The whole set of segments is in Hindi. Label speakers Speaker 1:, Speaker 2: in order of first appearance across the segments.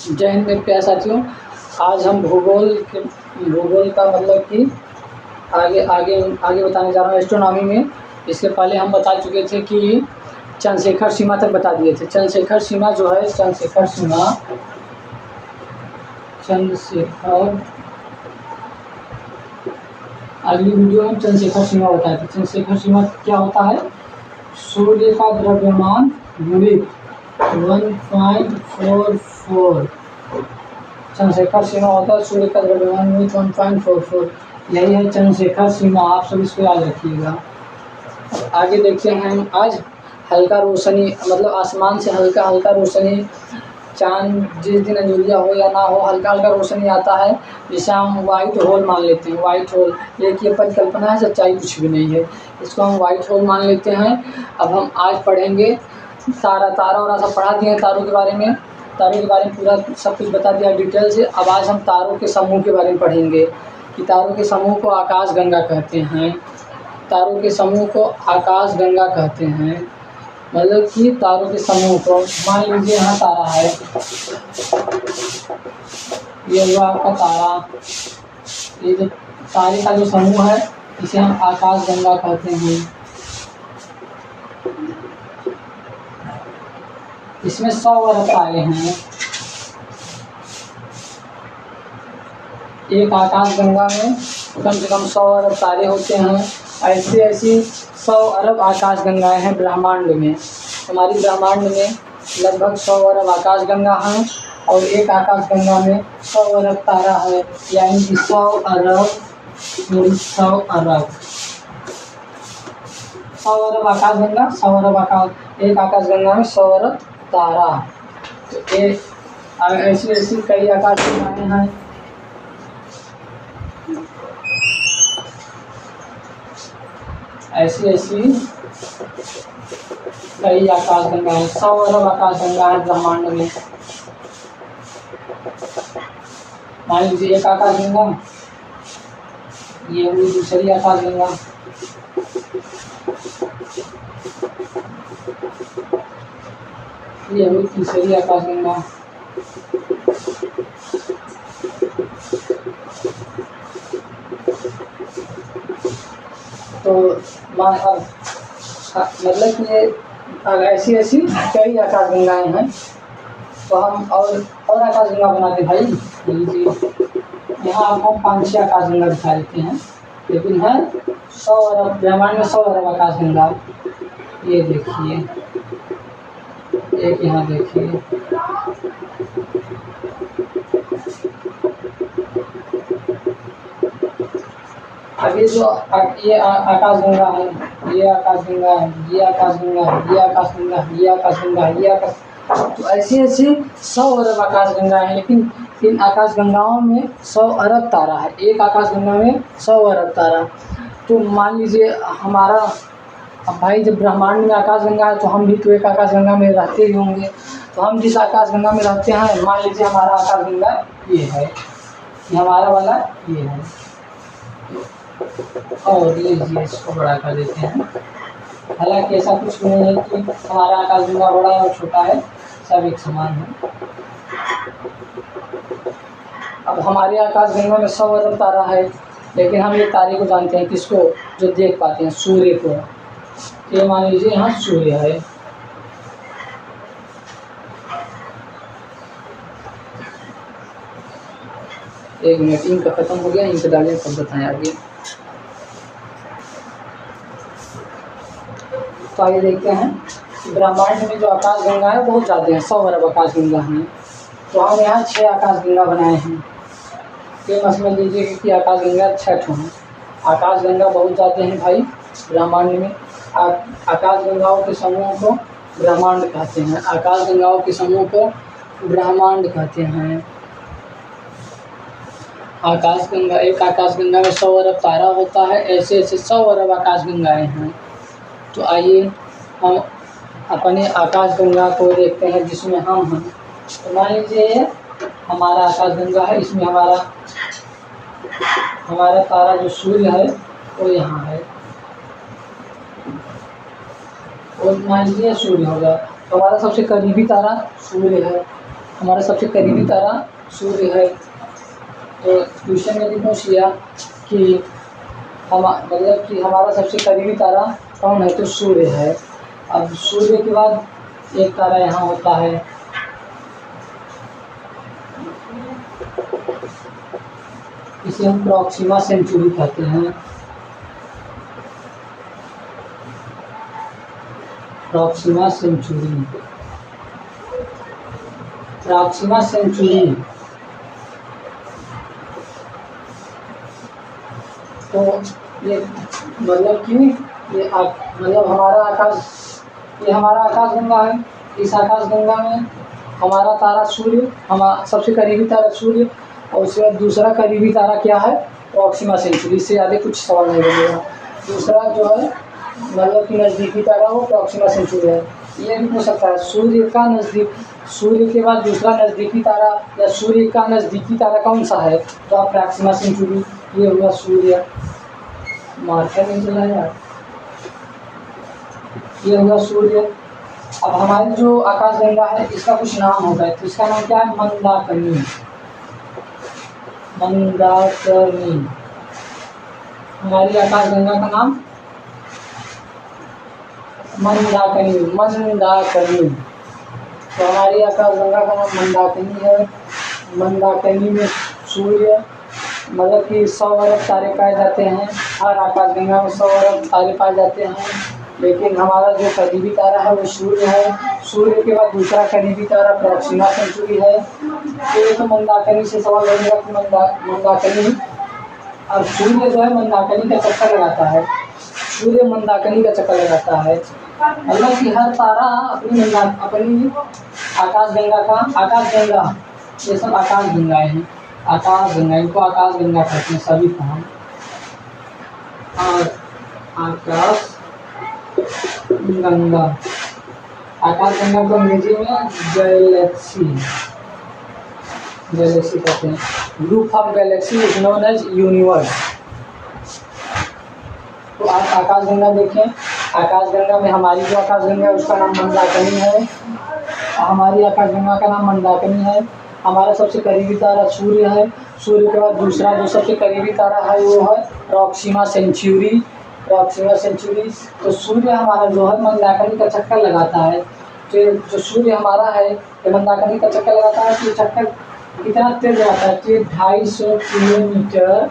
Speaker 1: जय हिंद मेरे प्यारे साथियों। आज हम भूगोल का मतलब कि आगे आगे आगे बताने जा रहा हूँ एस्ट्रोनॉमी में। इसके पहले हम बता चुके थे कि चंद्रशेखर सीमा तक बता दिए थे। चंद्रशेखर सीमा जो है अगली वीडियो में चंद्रशेखर सीमा बताए थे। चंद्रशेखर सीमा क्या होता है? सूर्य का द्रव्यमान गुणित 1.44। चंद्रशेखर सीमा होता है सूर्य का द्रव्यमान गुणित 1.44। यही है चंद्रशेखर सीमा। आप सब इसको याद रखिएगा। आगे देखते हैं हम आज हल्का रोशनी मतलब आसमान से हल्का हल्का रोशनी, चांद जिस दिन अंजुरिया हो या ना हो, हल्का हल्का रोशनी आता है जिसे हम वाइट होल मान लेते हैं। वाइट होल एक ये परिकल्पना है, सच्चाई कुछ भी नहीं है। इसको हम वाइट होल मान लेते हैं। अब हम आज पढ़ेंगे तारा और सब पढ़ा दिए हैं। तारों के बारे में पूरा सब कुछ बता दिया डिटेल से। अब आज हम तारों के समूह के बारे में पढ़ेंगे कि तारों के समूह को आकाशगंगा कहते हैं। तारों के समूह को आकाशगंगा कहते हैं, मतलब कि तारों के समूह को मान लीजिए यहाँ तारा है, ये हुआ आपका तारा। ये जो तारे का जो समूह है इसे हम आकाशगंगा कहते हैं। इसमें 100 अरब तारे हैं। एक आकाशगंगा में कम से कम 100 अरब तारे होते हैं। ऐसी 100 अरब आकाशगंगाएं हैं ब्रह्मांड में। हमारी ब्रह्मांड में लगभग 100 अरब आकाशगंगा हैं और एक आकाशगंगा में 100 अरब तारा है, यानी कि 100 अरब आकाशगंगा, 100 अरब एक आकाशगंगा में 100 अरब तारा। तो ऐसी कई आकाशगंगाएं हैं। ऐसी कई आकाशगंगाएं, 100 अरब आकाशगंगाएं ब्रह्मांड में। मान लीजिए एक आकाशगंगा, ये हुई दूसरी आकाशगंगा, ये हुई तीसरी आकाशगंगा, तो मतलब कि ऐसी कई आकाशगंगाएं हैं। तो हम और आकाशगंगा बनाते भाई। लीजिए यहाँ आपको 5-6 आकाशगंगा दिखा देते हैं, लेकिन है 100 अरब ब्रह्मांड में 100 अरब आकाशगंगा। ये देखिए, एक यहाँ देखिए, अभी जो ये आकाशगंगा है, ये आकाशगंगा है, ये आकाशगंगा है, ये आकाशगंगा है, ये आकाशगंगा है, ये आकाश, तो ऐसी 100 अरब आकाशगंगाएं हैं। लेकिन इन आकाशगंगाओं में 100 अरब तारा है। एक आकाशगंगा में 100 अरब तारा। तो मान लीजिए हमारा, अब भाई जब ब्रह्मांड में आकाशगंगा है तो हम भी तो एक आकाशगंगा में रहते ही होंगे। तो हम जिस आकाशगंगा में रहते हैं, मान लीजिए हमारा आकाशगंगा ये है, ये हमारा वाला ये है, और लीजिए इसको बड़ा कर देते हैं। हालांकि ऐसा कुछ नहीं है कि हमारा आकाशगंगा बड़ा है और छोटा है, सब एक समान है। अब हमारे आकाशगंगा में 100 अरब तारा है, लेकिन हम ये तारे को जानते हैं, किसको? जो देख पाते हैं, सूर्य को। ये मान लीजिए यहाँ सूर्य है। एक मिनट, इनका खत्म हो गया, इनके डालें सब बताएं आगे। तो आगे देखते हैं ब्रह्मांड में जो आकाशगंगा है बहुत ज़्यादा है, 100 अरब आकाशगंगा हैं। तो हम यहाँ 6 आकाशगंगा बनाए हैं। ये समझ लीजिए कि आकाशगंगा 6 ठो हैं। आकाशगंगा बहुत ज़्यादा हैं भाई ब्रह्मांड में। आकाशगंगाओं के समूह को ब्रह्मांड कहते हैं। आकाशगंगाओं के समूह को ब्रह्मांड कहते हैं। आकाशगंगा, एक आकाशगंगा में 100 अरब तारा होता है। ऐसे 100 अरब आकाशगंगाएं हैं। तो आइए हम अपने आकाशगंगा को देखते हैं जिसमें हम हैं। तो मान लीजिए हमारा आकाशगंगा है, इसमें हमारा तारा जो सूर्य है वो यहाँ है, और मान लीजिए सूर्य होगा। तो हमारा सबसे करीबी तारा सूर्य है, हमारा सबसे करीबी तारा सूर्य है। तो क्वेश्चन में पूछ लिया कि मतलब कि हमारा सबसे करीबी तारा कौन है, तो सूर्य है। अब सूर्य के बाद एक तारा यहाँ होता है, इसे हम प्रॉक्सिमा सेंचुरी कहते हैं। Proxima Centauri, Proxima Centauri. तो ये मतलब कि ये मतलब हमारा आकाश, ये हमारा आकाश गंगा है। इस आकाश गंगा में हमारा तारा सूर्य, हमारा सबसे करीबी तारा सूर्य, और उसके बाद दूसरा करीबी तारा क्या है, प्रॉक्सिमा सेंचुरी। इससे ज़्यादा कुछ सवाल नहीं बनेगा। दूसरा जो है मतलब कि नज़दीकी तारा वो प्रॉक्सिमा सेंचुरी है। ये भी पूछ सकता है सूर्य का नज़दीक, सूर्य के बाद दूसरा नज़दीकी तारा या सूर्य का नज़दीकी तारा कौन सा है, तो आप प्रॉक्सिमा सेंचुरी। ये हुआ सूर्य, मार्कर नहीं चला यार, ये हुआ सूर्य। अब हमारी जो आकाश गंगा है इसका कुछ नाम होता है, तो इसका नाम क्या है, मंदाकिनी। मंदाकिनी हमारी आकाश गंगा का नाम मंदाकिनी, मंदाकिनी। तो हमारी आकाश गंगा का नाम मंदाकिनी है। मंदाकिनी में सूर्य मतलब कि 100 अरब तारे पाए जाते हैं। हर आकाश गंगा में 100 अरब तारे पाए जाते हैं, लेकिन हमारा जो करीबी तारा है वो सूर्य है। सूर्य के बाद दूसरा करीबी तारा प्रॉक्सिमा सेंचुरी है। तो ये तो मंदाकिनी से सवाल बनेगा कि मंदाकिनी। और सूर्य जो है मंदाकिनी का चक्कर लगाता है, सूर्य मंदाकिनी का चक्कर लगाता है। मतलब कि हर तारा अपनी आकाश गंगा का, आकाश गंगा, ये सब आकाश गंगाएँ हैं, आकाश गंगा, इनको आकाश गंगा कहते हैं सभी को हम। और आकाश गंगा, आकाश गंगा को अंग्रेजी में गैलेक्सी, गैलेक्सी कहते हैं। Group of galaxy is known as universe. तो आप आकाश गंगा देखें, आकाश गंगा में हमारी जो आकाश गंगा है उसका नाम मंदाकिनी है। हमारी आकाश गंगा का नाम मंदाकिनी है। हमारा सबसे करीबी तारा सूर्य है। सूर्य के बाद दूसरा जो सबसे करीबी तारा है वो है प्रॉक्सिमा सेंचुरी, प्रॉक्सिमा सेंचुरी। तो सूर्य हमारा जो है मंदाकिनी का चक्कर लगाता है। तो जो सूर्य हमारा है ये मंदाकिनी का चक्कर लगाता है। तो चक्कर कितना तेज जाता है, तो 250 किलोमीटर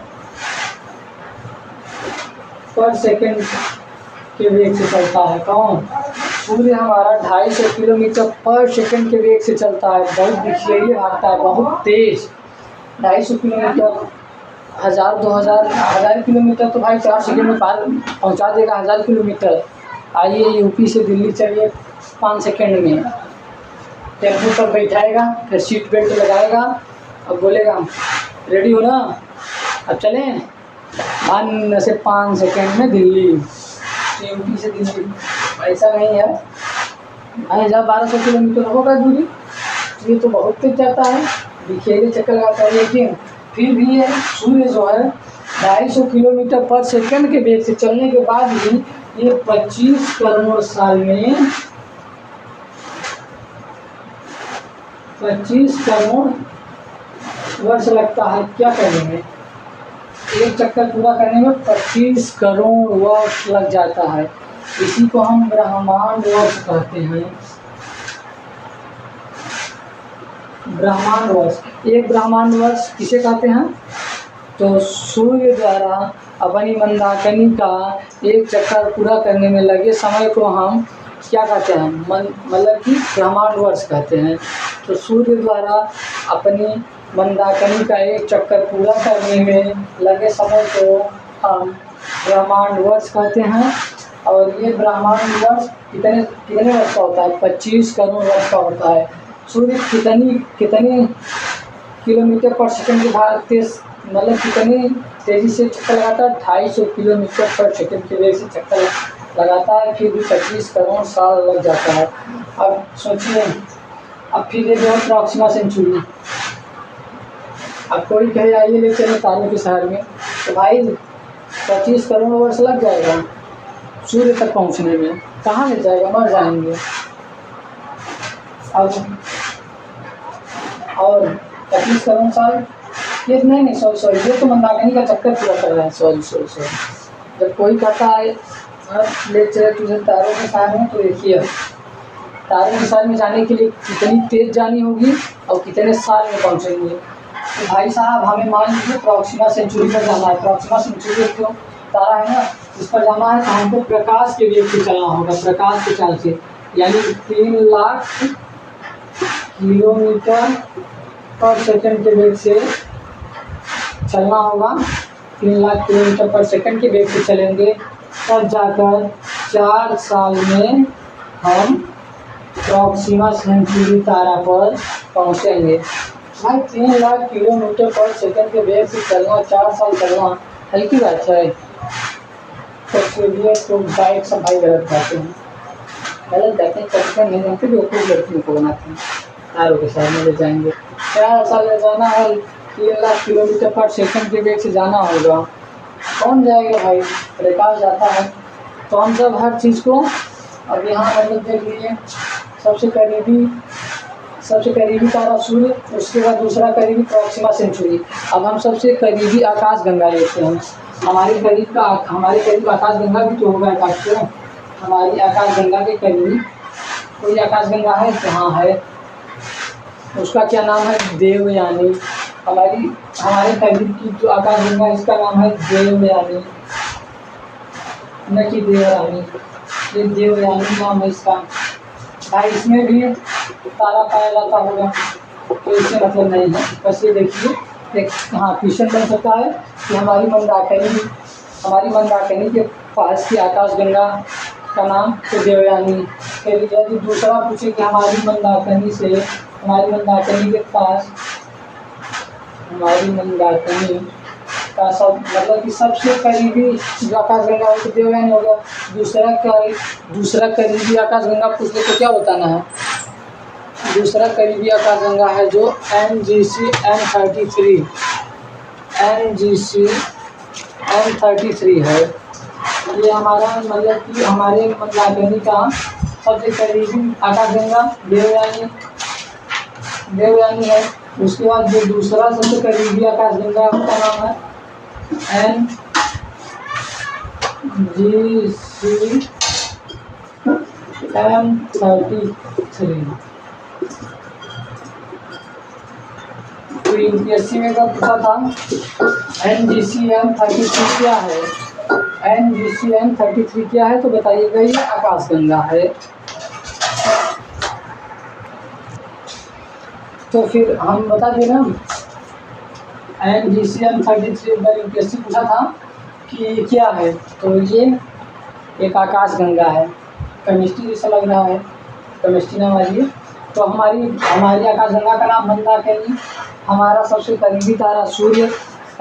Speaker 1: पर सेकंड के वेग से चलता है। कौन, सूर्य हमारा 250 किलोमीटर पर सेकंड के वेग से चलता है। बहुत धीरे भागता है, बहुत तेज। 250 किलोमीटर, 1000, 2000, 1000 किलोमीटर तो भाई 4 सेकंड में पार पहुंचा देगा। 1000 किलोमीटर, आइए यूपी से दिल्ली चलिए 5 सेकंड में। टेम्पो पर बैठाएगा, फिर सीट बेल्ट लगाएगा और बोलेगा रेडी हो ना, अब चलें, मान से 5 सेकंड में दिल्ली, यूपी से दिल्ली। ऐसा नहीं है, 1200 किलोमीटर होगा दूरी, तो ये तो बहुत तेज जाता है, बिखेरे चक्कर लगाता है। लेकिन फिर भी ये सूर्य जो है 250 किलोमीटर पर सेकंड के वेग से चलने के बाद भी ये 25 करोड़ साल में, 25 करोड़ वर्ष लगता है क्या करने में, एक चक्कर पूरा करने में 25 करोड़ वर्ष लग जाता है। इसी को हम ब्रह्मांड वर्ष कहते हैं। ब्रह्मांड वर्ष, एक ब्रह्मांड वर्ष किसे कहते हैं, तो सूर्य द्वारा अपनी मंदाकिनी का एक चक्कर पूरा करने में लगे समय को हम क्या कहते हैं, मतलब कि ब्रह्मांड वर्ष कहते हैं। तो सूर्य द्वारा अपनी मंदाकिनी का एक चक्कर पूरा करने में लगे समय को हम ब्रह्मांड वर्ष कहते हैं। और ये ब्रह्मांड वर्ष कितने कितने वर्ष का होता है, 25 करोड़ वर्ष का होता है। सूर्य कितनी किलोमीटर पर सेकंड के भाग तेज, मतलब कितनी तेज़ी से चक्कर लगाता है, 250 किलोमीटर पर सेकंड के वेग से चक्कर लगाता है। फिर भी 25 करोड़ साल लग जाता है। अब सोचिए, अब फिर ये जो है प्रॉक्सिमा सेंचुरी, अब कोई कहे आइए ले चले तारों के शहर में, तो भाई 25 करोड़ वर्ष लग जाएगा सूर्य तक पहुंचने में। कहाँ ले जाएगा, मर जाएंगे। अब और 25 करोड़ साल ये नहीं सॉरी ये तो मंदाकिनी का चक्कर पूरा कर रहे हैं। सॉरी जब कोई कहता है ले चले तुझे तारों के साथ में, तो देखिए तारों के साथ में जाने के लिए कितनी तेज जानी होगी और कितने साल में पहुँचेंगे। तो भाई साहब हमें मान लीजिए प्रॉक्सिमा सेंचुरी पर जाना है। प्रॉक्सिमा सेंचुरी जो तारा है ना, इस पर जाना है तो हमको प्रकाश के वेग से चलना होगा, प्रकाश के चाल से, यानी 3 लाख किलोमीटर पर सेकंड के वेग से चलना होगा। 3 लाख किलोमीटर पर सेकंड के वेग से चलेंगे, तब जाकर 4 साल में हम प्रॉक्सिमा सेंचुरी तारा पर पहुंचेंगे। भाई 3 लाख किलोमीटर पर सेकंड के वेग से चलना, 4 साल चलना हल्की बात है। तो चलिए तो बाइक सब भाई गलत बातें हैं, गलत बातें करते नहीं जानते, बेवकूफ़ लड़कियों को बनाते हैं। तारों के साथ में ले जाएंगे, 4 साल में जाना है, 3 लाख किलोमीटर पर सेकंड के वेग से जाना होगा। कौन जाएगा भाई, प्रकाश जाता है। तो हम सब हर चीज़ को अब यहाँ मतलब देख लीजिए, सबसे करीबी तारा सूर्य, उसके बाद दूसरा करीबी प्रॉक्सिमा सेंचुरी। अब हम सबसे करीबी आकाशगंगा लेते हैं। हमारे करीब आकाशगंगा भी तो होगा आकाश को। हमारी आकाशगंगा के करीबी कोई आकाशगंगा है तो हाँ है, उसका क्या नाम है, देवयानी। हमारे करीब की जो आकाशगंगा इसका नाम है देवयानी, न कि देवरानी। ये देवयानी नाम है इसका। भाई इसमें भी तारा पाया जाता होगा, तो इससे मतलब नहीं है। बस ये देखिए एक हाँ क्वेश्चन बन सकता है कि हमारी मंदाकिनी के पास की आकाशगंगा का नाम तो देवयानी। फिर यदि दूसरा पूछे कि हमारी मंदाकिनी का सब मतलब कि सबसे करीबी जो आकाशगंगा है तो देवयानी होगा। दूसरा करीबी आकाशगंगा पूछने को क्या बताना है। दूसरा करीबी आकाशगंगा है जो NGC M33 है। ये हमारा मतलब कि हमारे मंदाकिनी का सबसे करीबी आकाशगंगा देवयानी है। उसके बाद जो दूसरा सबसे करीबी आकाशगंगा है उसका नाम है NGC M33। तो यूपीएससी में कब पूछा था NGC M33 क्या है, NGC M33 क्या है, तो बताइएगा। ये आकाशगंगा है। तो फिर हम बता दें ना, NGC M33 एक बार यूपीएससी पूछा था कि क्या है, तो ये एक आकाशगंगा है। केमिस्ट्री जैसा लग रहा है, केमिस्ट्री ना हमारी। तो हमारी आकाशगंगा का नाम मंदाकिनी। हमारा सबसे करीबी तारा सूर्य,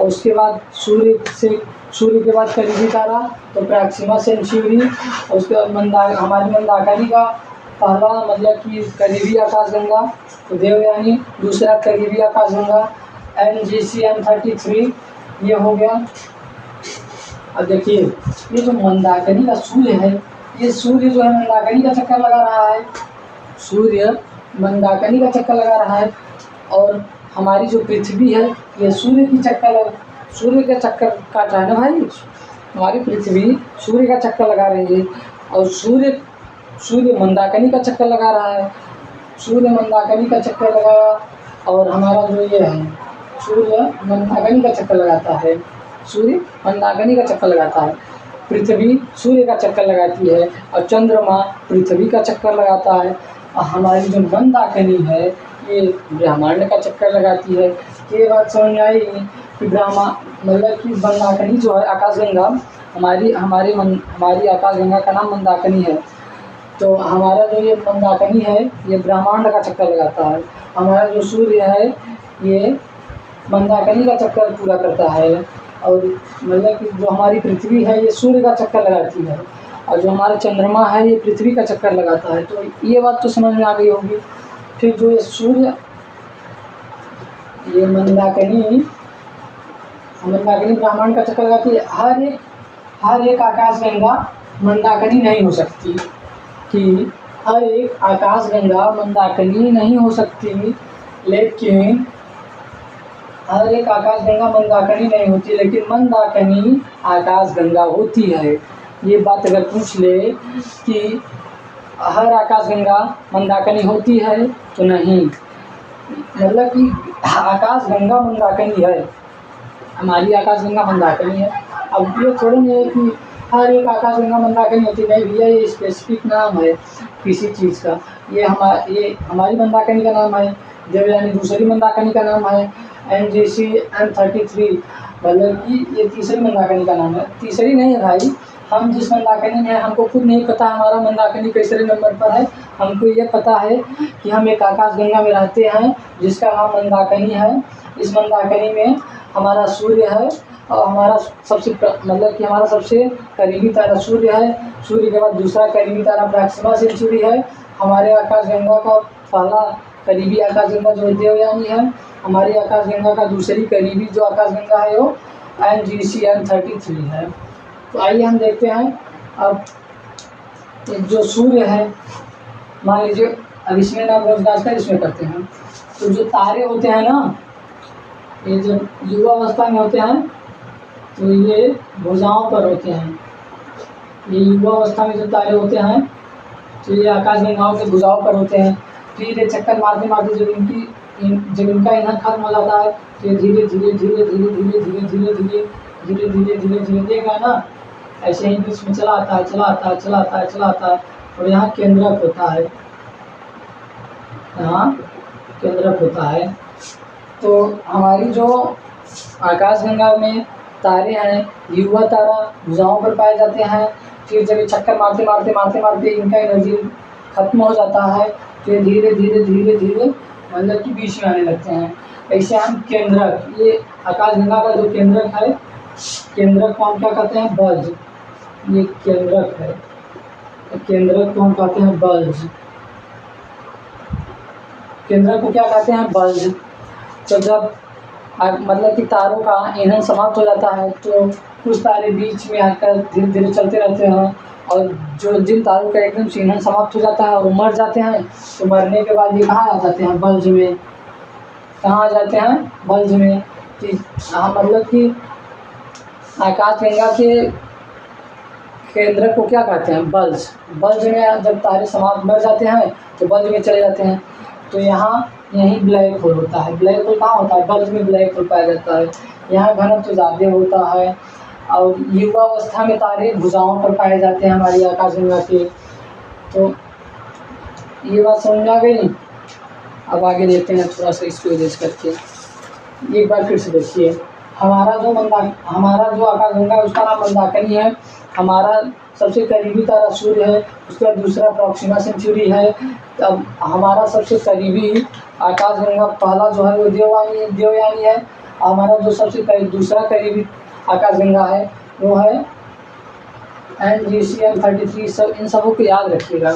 Speaker 1: और उसके बाद सूर्य के बाद करीबी तारा तो प्रॉक्सिमा सेंचुरी, और उसके बाद हमारी मंदाकिनी का पहला मतलब कि करीबी आकाशगंगा तो देवयानी। दूसरा करीबी आकाशगंगा NGC M33 ये हो गया। अब देखिए ये जो मंदाकिनी का सूर्य है, ये सूर्य जो है मंदाकिनी का चक्कर लगा रहा है, सूर्य मंदाकिनी का चक्कर लगा रहा है। और हमारी जो पृथ्वी है ये सूर्य का चक्कर काट रहा है ना भाई। हमारी पृथ्वी सूर्य का चक्कर लगा रही है, और सूर्य मंदाकिनी का चक्कर लगा रहा है। सूर्य मंदाकिनी का चक्कर लगाया, और हमारा जो ये है सूर्य मंदाकिनी का चक्कर लगाता है। सूर्य मंदाकिनी का चक्कर लगाता है, पृथ्वी सूर्य का चक्कर लगाती है, और चंद्रमा पृथ्वी का चक्कर लगाता है। और हमारी जो मंदाकिनी है ये ब्रह्मांड का चक्कर लगाती है। ये बात समझ में आई कि मतलब कि मंदाकिनी जो है आकाशगंगा, हमारी आकाशगंगा का नाम मंदाकिनी है। तो हमारा जो ये मंदाकिनी है ये ब्रह्मांड का चक्कर लगाता है। हमारा जो सूर्य है ये मंदाकिनी का चक्कर पूरा करता है, और मतलब कि जो हमारी पृथ्वी है ये सूर्य का चक्कर लगाती है, और जो हमारा चंद्रमा है ये पृथ्वी का चक्कर लगाता है। तो ये बात तो समझ में आ गई होगी। फिर जो ये सूर्य ये मंदाकिनी ब्रह्मांड का चक्कर लगाती है। हर एक आकाशगंगा मंदाकिनी नहीं हो सकती कि हर एक आकाशगंगा मंदाकिनी नहीं हो सकती, लेकिन हर एक आकाशगंगा मंदाकिनी नहीं होती, लेकिन मंदाकिनी आकाशगंगा होती है। ये बात अगर पूछ ले कि हर आकाशगंगा मंदाकिनी होती है तो नहीं, मतलब कि आकाशगंगा मंदाकिनी है, हमारी आकाशगंगा मंदाकिनी है। अब ये थोड़ी नहीं है कि हर एक आकाशगंगा मंदाकिनी होती, नहीं भैया, ये स्पेसिफिक नाम है किसी चीज़ का। ये हमारी मंदाकिनी का नाम है, देवयानी दूसरी मंदाकिनी का नाम है, NGC M33 मतलब कि ये तीसरी मंदाकिनी का नाम है। तीसरी नहीं है भाई, हम जिस मंदाकिनी में हैं हमको खुद नहीं पता हमारा मंदाकिनी तीसरे नंबर पर है। हमको ये पता है कि हम एक आकाशगंगा में रहते हैं जिसका नाम मंदाकिनी है। इस मंदाकिनी में हमारा सूर्य है और हमारा सबसे मतलब कि हमारा सबसे करीबी तारा सूर्य है। सूर्य के बाद दूसरा करीबी तारा प्रॉक्सिमा सेंचुरी है। हमारे आकाशगंगा का पहला करीबी आकाशगंगा जो देवयानी है। हमारी आकाशगंगा का दूसरी करीबी जो आकाशगंगा है वो NGC M33 है। तो आइए हम देखते हैं अब जो सूर्य है, मान लीजिए अब इसमें ना रोजगार इसमें करते हैं, तो जो तारे होते हैं ना, ये जब युवा अवस्था में होते हैं तो ये भुजाओं पर होते हैं। ये युवा अवस्था में जो तारे होते हैं तो ये आकाशगंगाओं के भुजाओं पर होते हैं। फिर ये चक्कर मारते मारते जब इनका ईंधन खत्म हो जाता है तो ये धीरे धीरे धीरे धीरे धीरे धीरे धीरे धीरे धीरे धीरे धीरे धीरे देखा ना, ऐसे ही बीच में चला आता है चला आता है चला आता है चला आता है। और यहाँ केंद्रक होता है, यहाँ केंद्रक होता है। तो हमारी जो आकाशगंगा में तारे हैं, युवा तारा भुजाओं पर पाए जाते हैं। फिर जब ये चक्कर मारते मारते मारते मारते इनका एनर्जी खत्म हो जाता है तो ये धीरे धीरे धीरे धीरे मतलब कि बीच में आने लगते हैं। ऐसे हम केंद्रक, ये आकाशगंगा का जो केंद्रक है, केंद्रक को हम क्या कहते हैं? बल्ज। ये केंद्रक है, केंद्रक को हम कहते हैं बल्ज। केंद्रक को क्या कहते हैं? बल्ज। तो जब मतलब कि तारों का ईंधन समाप्त हो जाता है तो कुछ तारे बीच में आकर धीरे धीरे चलते रहते हैं, और जिन तारों का एकदम से ईंधन समाप्त हो जाता है और वो मर जाते हैं तो मरने के बाद ये कहाँ आ जाते हैं? बल्ज में। कहाँ आ जाते हैं? बल्ज में। मतलब कि आकाशगंगा के केंद्रक को क्या कहते हैं? बल्ज। बल्ज में जब तारे समाप्त मर जाते हैं तो बल्ज में चले जाते हैं। तो यहाँ यही ब्लैक होल होता है। ब्लैक होल कहाँ होता है? बल्ज में ब्लैक होल पाया जाता है। यहाँ घनत्व तो ज़्यादा होता है। और युवा अवस्था में तारे भुजाओं पर पाए जाते हैं हमारी आकाशगंगा के। तो ये बात समझ आ गई। अब आगे देखते हैं थोड़ा सा इसको एडजस्ट करके। एक बार फिर से देखिए, हमारा जो आकाशगंगा है उसका नाम मंदाकिनी है। हमारा सबसे करीबी तारा सूर्य है, उसका दूसरा प्रॉक्सिमा सेंचुरी है। अब हमारा सबसे करीबी आकाशगंगा पहला जो है वो देवयानी है। हमारा जो सबसे दूसरा करीबी आकाशगंगा है वो है NGC M33। सब इन सबों को याद रखिएगा।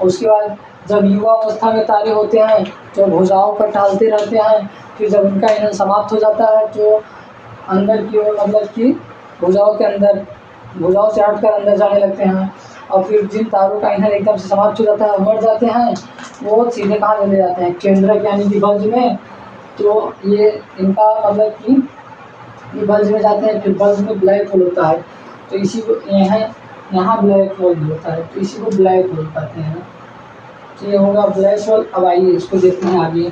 Speaker 1: उसके बाद जब युवा अवस्था में तारे होते हैं तो भुजाओं पर टहलते रहते हैं। फिर जब उनका ईंधन समाप्त हो जाता है तो अंदर की ओर मतलब कि भुजाओं से हटकर अंदर जाने लगते हैं। और फिर जिन तारों का ईंधन एकदम से समाप्त हो जाता है, मर जाते हैं, वो सीधे कहाँ चले जाते हैं? केंद्रक यानी कि बल्ज में। तो ये इनका मतलब कि ये बल्ज में जाते हैं। फिर बल्ज में ब्लैक होल होता है। तो इसी को यहाँ ब्लैक होल भी होता है, तो इसी को ब्लैक होल कहते हैं। तो ये होगा ब्लैक होल। अब आइए इसको देखते हैं आगे।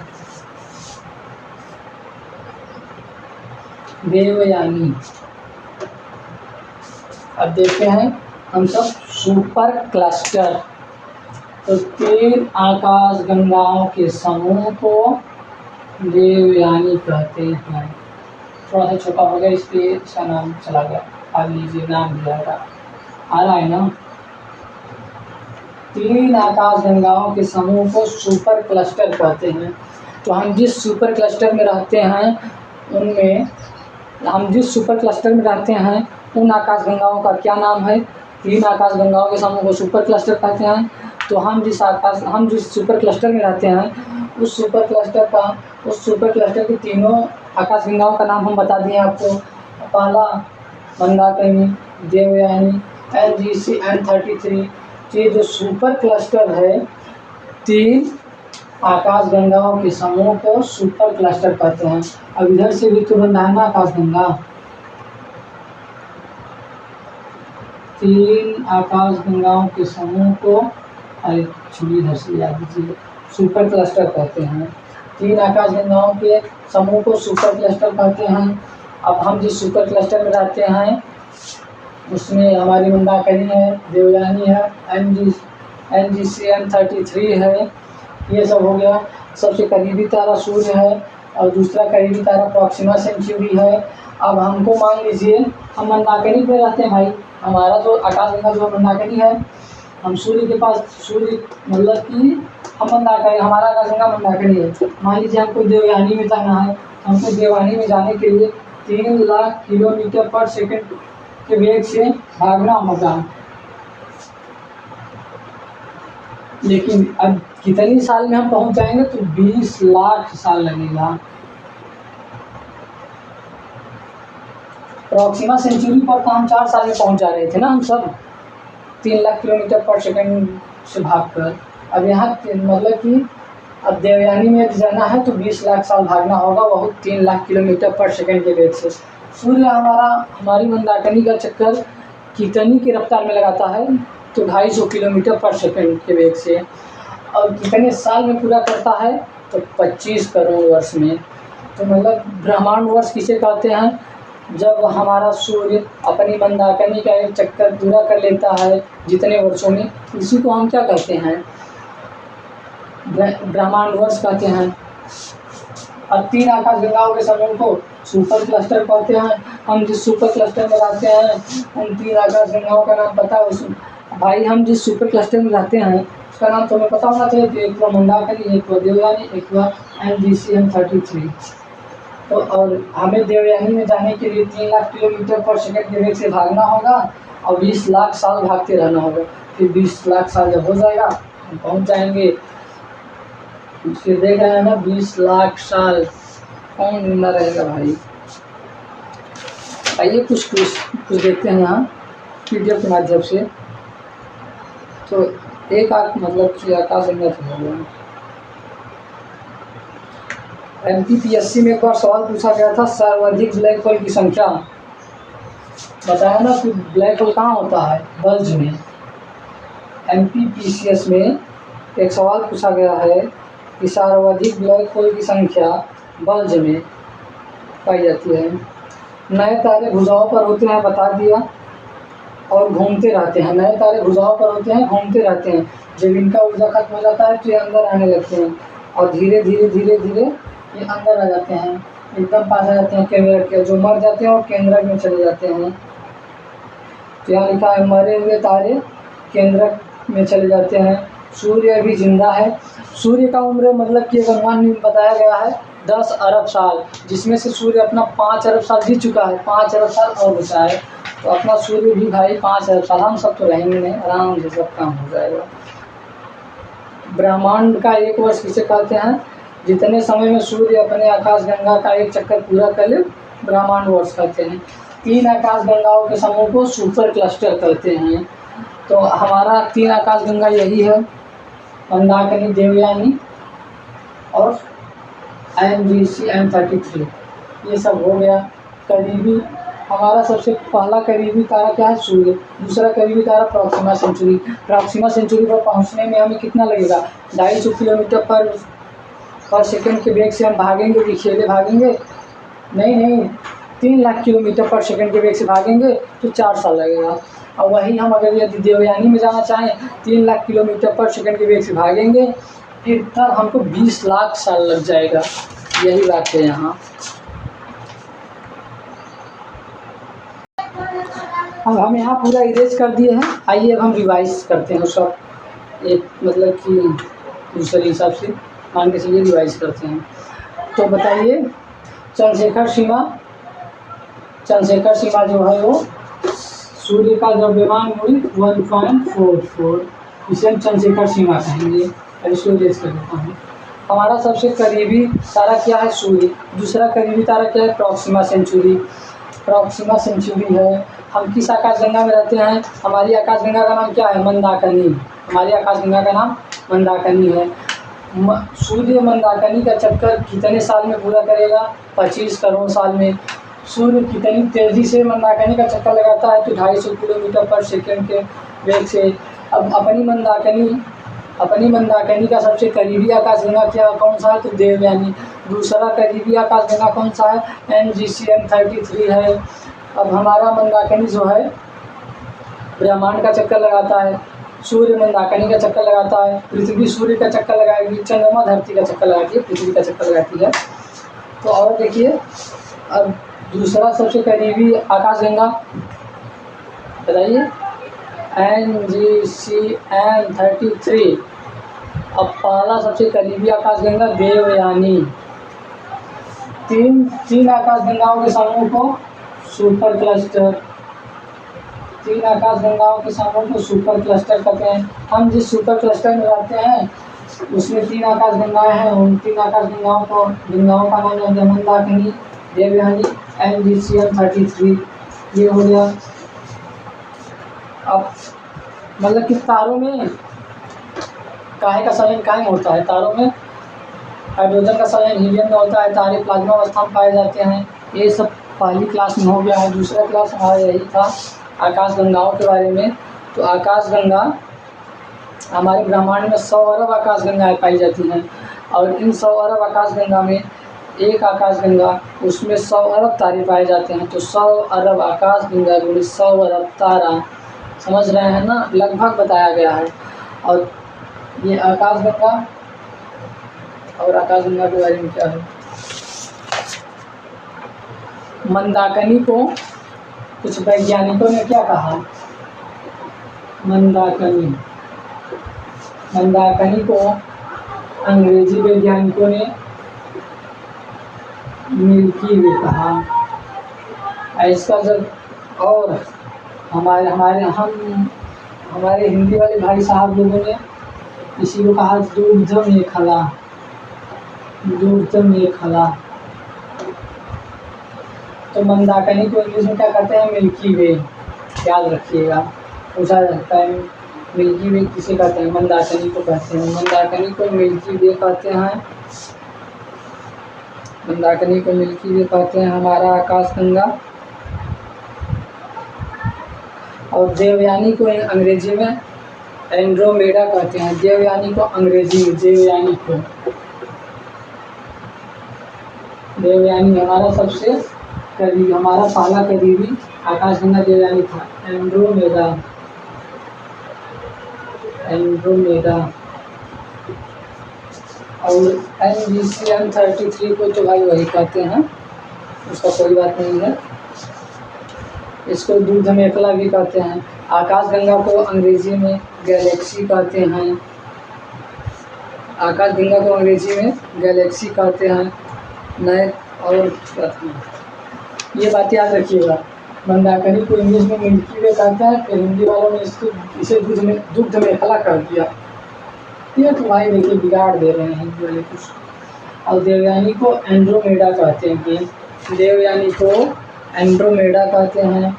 Speaker 1: देवयानी। अब देखते हैं हम सब सुपर क्लस्टर। तो 3 आकाशगंगाओं के समूह को देवयानी कहते हैं। थोड़ा सा छोटा हो गया इसलिए इसका नाम चला गया। आगे लीजिए, नाम दिया आ रहा है ना। 3 आकाशगंगाओं के समूह को सुपर क्लस्टर कहते हैं। तो हम जिस सुपर क्लस्टर में रहते हैं उन आकाशगंगाओं का क्या नाम है? 3 आकाशगंगाओं के समूह को सुपर क्लस्टर कहते हैं। तो हम जिस सुपर क्लस्टर में रहते हैं उस सुपर क्लस्टर के तीनों आकाशगंगाओं का नाम हम बता दिए आपको। पहला मंदाकिनी, देवयानी, NGC M33। ये जो सुपर क्लस्टर है तीन आकाशगंगाओं के समूह को सुपर क्लस्टर कहते हैं। अब इधर से भी तो बंधा है ना आकाशगंगा, तीन आकाशगंगाओं के समूह को, अरे छुरी इधर से याद दीजिए, सुपर क्लस्टर कहते हैं। तीन आकाशगंगाओं के समूह को सुपर क्लस्टर कहते हैं। अब हम जिस सुपर क्लस्टर में रहते हैं उसमें हमारी मंदाकिनी है, देवयानी है, NGC M33 है, ये सब हो गया। सबसे करीबी तारा सूर्य है और दूसरा करीबी तारा प्रॉक्सिमा सेंचुरी है। अब हमको मान लीजिए हम मंदाकिनी पे रहते हैं भाई, हमारा जो आकाशगंगा जो मंदाकिनी है, हम सूर्य के पास, सूर्य मतलब कि हम मंदाकिनी, हमारा आकाशगंगा मंदाकिनी है। मान लीजिए हमको देवयानी में जाना है, हमको देवयानी में जाने के लिए 3 लाख किलोमीटर पर सेकंड के वेग से भागना होगा। लेकिन अब कितनी साल में हम पहुंच जाएंगे, तो 20 लाख साल लगेगा। प्रॉक्सिमा सेंचुरी पर तो हम 4 साल में पहुंच जा रहे थे ना हम सब, 3 लाख किलोमीटर पर सेकंड से भागकर। अब यहाँ मतलब कि अब देवयानी में जाना है तो 20 लाख साल भागना होगा, बहुत 3 लाख किलोमीटर पर सेकंड के वेग से। सूर्य हमारी मंदाकिनी का चक्कर कितनी की रफ्तार में लगाता है, तो 250 किलोमीटर पर सेकंड के वेग से। और कितने साल में पूरा करता है, तो 25 करोड़ वर्ष में। तो मतलब ब्रह्मांड वर्ष किसे कहते हैं, जब हमारा सूर्य अपनी मंदाकिनी का एक चक्कर पूरा कर लेता है जितने वर्षों में, इसी को हम क्या कहते हैं, ब्रह्मांड वर्ष कहते हैं। अब 3 आकाशगंगाओं के समूह को सुपर क्लस्टर कहते हैं। हम जिस सुपर क्लस्टर में रहते हैं उन 3 आकाशगंगाओं का नाम पता है भाई, हम जिस सुपर क्लस्टर में रहते हैं उसका नाम तुम्हें पता होना चाहिए। तो एक मंदाकिनी, एक देवयानी, एक NGC M33। तो और हमें देवयानी में जाने के लिए 3 लाख किलोमीटर पर सेकंड के वेग से भागना होगा और 20 लाख साल भागते रहना होगा। फिर 20 लाख साल जब हो जाएगा हम पहुंच जाएंगे। फिर देख रहे हैं ना, 20 लाख साल कौन जिंदा रहेगा भाई। आइए कुछ देखते हैं यहाँ PDF के माध्यम से। तो एक मतलब कि आकाशगंगा हो गया। MPPSC में एक बार सवाल पूछा गया था, सर्वाधिक ब्लैक होल की संख्या बताया ना कि ब्लैक होल कहाँ होता है, बल्ज में। MPPCS में एक सवाल पूछा गया है कि सर्वाधिक ब्लैक होल की संख्या बल्ज में पाई जाती है। नए तारे भुजाओं पर होते हैं, बता दिया, और घूमते रहते हैं। नए तारे भुजाओं पर होते हैं, घूमते रहते हैं। जब इनका ऊर्जा खत्म हो जाता है तो ये अंदर आने लगते हैं और धीरे धीरे धीरे धीरे ये अंदर आ जाते हैं, एकदम पास आ जाते हैं केंद्रक के। जो मर जाते हैं और केंद्रक में चले जाते हैं। तो यहाँ लिखा है मरे हुए तारे केंद्रक में चले जाते हैं। सूर्य अभी जिंदा है। सूर्य का उम्र मतलब कि एक अनुमान बताया गया है 10 अरब साल, जिसमें से सूर्य अपना 5 अरब साल जी चुका है, 5 अरब साल और बचा है। तो अपना सूर्य भी भाई 5 अरब साल, हम सब तो रहेंगे नहीं, आराम से सब काम हो जाएगा। ब्रह्मांड का एक वर्ष किसे कहते हैं, जितने समय में सूर्य अपने आकाशगंगा का एक चक्कर पूरा कर ले, ब्रह्मांड वर्ष कहते हैं। 3 आकाशगंगाओं के समूह को सुपर क्लस्टर कहते हैं। तो हमारा 3 आकाशगंगा यही है, मंदाकिनी, देवयानी और NGC M33। ये सब हो गया। करीबी, हमारा सबसे पहला करीबी तारा क्या है, सूर्य। दूसरा करीबी तारा प्रॉक्सिमा सेंचुरी। प्रॉक्सिमा सेंचुरी पर पहुंचने में हमें कितना लगेगा, 250 किलोमीटर पर सेकंड के वेग से हम भागेंगे कि खेले भागेंगे, नहीं 3 लाख किलोमीटर पर सेकंड के वेग से भागेंगे तो 4 साल लगेगा। और वही हम अगर यदि देवयानी में जाना चाहें 3 लाख किलोमीटर पर सेकंड के वेग से भागेंगे, फिर तब हमको 20 लाख साल लग जाएगा। यही बात है यहाँ। अब हम यहाँ पूरा इरेज कर दिए हैं। आइए अब हम रिवाइज करते हैं सब, एक मतलब कि दूसरे हिसाब से मान के चलिए रिवाइज करते हैं। तो बताइए, चंद्रशेखर सीमा जो है वो सूर्य का द्रव्यमान मूल 1.44, इसे हम चंद्रशेखर सीमा कहेंगे। अब इसको इरेज कर देता हूँ। हमारा सबसे करीबी तारा क्या है, सूर्य। दूसरा करीबी तारा क्या है, प्रॉक्सिमा सेंचुरी है। हम किस आकाशगंगा में रहते हैं, हमारी आकाशगंगा का नाम क्या है, मंदाकिनी। हमारी आकाशगंगा का नाम मंदाकिनी है। सूर्य मंदाकिनी का चक्कर कितने साल में पूरा करेगा? 25 करोड़ साल में। सूर्य कितनी तेज़ी से मंदाकिनी का चक्कर लगाता है? तो 250 किलोमीटर पर सेकंड के वेग से। अब अपनी मंदाकिनी का सबसे करीबी आकाशगंगा क्या कौन सा है? तो देवयानी। दूसरा करीबी आकाशगंगा कौन सा है? NGC M33 है। अब हमारा मंदाकिनी जो है ब्रह्मांड का चक्कर लगाता है, सूर्य मंदाकिनी का चक्कर लगाता है, पृथ्वी सूर्य का चक्कर लगाएगी, चंद्रमा धरती का चक्कर लगाती है, पृथ्वी का चक्कर लगाती है। तो और देखिए, अब दूसरा सबसे करीबी आकाशगंगा बताइए, NGC M33। अब पहला सबसे करीबी आकाशगंगा देवयानी। तीन आकाशगंगाओं के समूह को सुपर क्लस्टर, 3 आकाशगंगाओं के समूह को सुपर क्लस्टर कहते हैं। हम जिस सुपर क्लस्टर में रहते हैं उसमें 3 आकाशगंगाएं हैं। उन 3 आकाशगंगाओं का नाम है मंदाकिनी, देवयानी, NGC M33। ये हो गया। अब मतलब कि तारों में काहे का संलयन कायम होता है? तारों में हाइड्रोजन का संलयन हीलियम में होता है। तारे प्लाज्मा अवस्था में पाए जाते हैं। ये सब पहली क्लास में हो गया है। दूसरा क्लास हमारा यही था आकाशगंगाओं के बारे में। तो आकाशगंगा हमारे ब्रह्मांड में 100 अरब आकाशगंगाएँ पाई जाती हैं और इन 100 अरब आकाशगंगा में एक आकाशगंगा उसमें 100 अरब तारे पाए जाते हैं। तो 100 अरब आकाशगंगा गुणे 100 अरब तारा, समझ रहे हैं ना? लगभग बताया गया है। और ये आकाशगंगा और आकाशगंगा के बारे में क्या है? मंदाकिनी को कुछ वैज्ञानिकों ने क्या कहा? मंदाकिनी को अंग्रेजी वैज्ञानिकों ने मिल्की वे कहा। इसका जब और हमारे हिंदी वाले भाई साहब लोगों ने इसी को कहा दूध में खला। तो मंदाकिनी को इंग्लिश में क्या कहते हैं? मिल्की वे। याद रखिएगा, पूछा जाता है मिल्की वे किसे कहते हैं? मंदाकिनी को कहते हैं। मंदाकिनी को मिल्की वे कहते हैं। मंदाकिनी को मिल्की वे कहते हैं हमारा आकाशगंगा। और देवयानी को अंग्रेजी में एंड्रोमेडा कहते हैं। देवयानी को अंग्रेजी में देवयानी हमारा सबसे करीब, हमारा पहला करीबी आकाशगंगा देवयानी था। एंड्रोमेडा और NGC M33 को तो भाई वही कहते हैं, उसका कोई बात नहीं है। इसको दूध मेखला भी कहते हैं। आकाशगंगा को अंग्रेजी में गैलेक्सी कहते हैं। आकाशगंगा को अंग्रेजी में गैलेक्सी कहते हैं। नए और ये बात याद रखिएगा। मंदाकिनी को इंग्लिश में मिल्की वे कहते हैं, फिर हिंदी वालों ने इसे दूध मेखला कर दिया। ये तो भाई देखिए बिगाड़ दे रहे हैं हिंदी वाले कुछ। और देवयानी को एंड्रोमेडा कहते हैं। कि देवयानी को एंड्रोमेडा कहते हैं।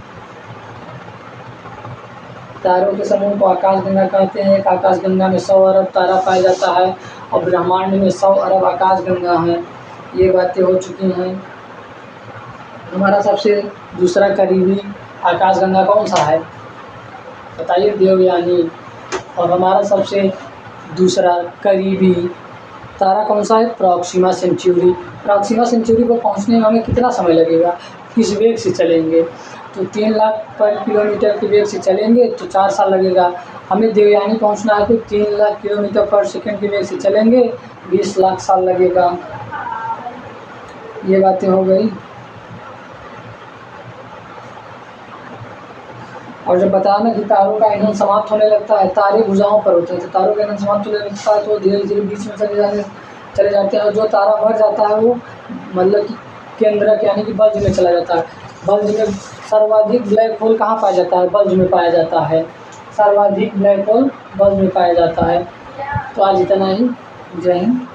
Speaker 1: तारों के समूह को आकाशगंगा कहते हैं। एक आकाशगंगा में 100 अरब तारा पाया जाता है और ब्रह्मांड में 100 अरब आकाशगंगा हैं। ये बातें हो चुकी हैं। हमारा सबसे दूसरा करीबी आकाशगंगा कौन सा है? बताइए, देवयानी। और हमारा सबसे दूसरा करीबी तारा कौन सा है? Proxima Centauri. प्रॉक्सिमा सेंचुरी पर पहुंचने में हमें कितना समय लगेगा? किस वेग से चलेंगे? तो 3 लाख पर किलोमीटर के वेग से चलेंगे तो 4 साल लगेगा। हमें देवयानी पहुंचना है तो 3 लाख किलोमीटर पर सेकंड के वेग से चलेंगे, 20 लाख साल लगेगा। ये बातें हो गई। और जब बताना कि तारों का ईंधन समाप्त होने लगता है, तारे भुजाओं पर होते हैं, तो तारों का ईंधन समाप्त होने लगता है तो धीरे धीरे बीच में चले जाते हैं। और जो तारा मर जाता है वो मतलब कि केंद्रक यानी कि बल्ज में चला जाता है। बल्ज में सर्वाधिक ब्लैक होल कहाँ पाया जाता है? बल्ज में पाया जाता है। सर्वाधिक ब्लैक होल बल्ज में पाया जाता है। तो आज इतना ही। जय हिंद।